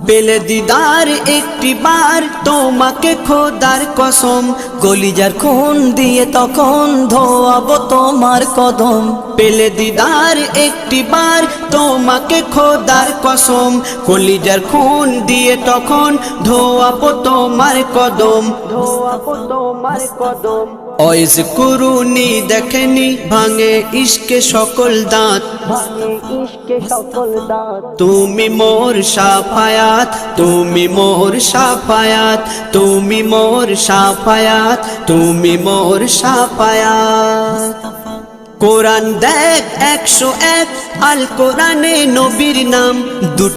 পেলে দিদার একটি বার তোমাকে খোদার কসম, কলিজার খুন দিয়ে তখন ধোয়াবো তোমার কদম। পেলে দিদার একটি বার তোমাকে খোদার কসম, কলিজার খুন দিয়ে তখন ধোয়াবো তোমার কদম, ধোয়াবো তোমার কদম। ওয়াইজ কুরুনি দেখেনি ভাঙে ইশকে সকল দাঁত, তুমি মোর শাফায়াত, তুমি মোর শাফায়াত, তুমি মোর শাফায়াত, তুমি মোর শাফায়াত। কোরআন দেখ 101 আল কোরআনে নবীর নাম।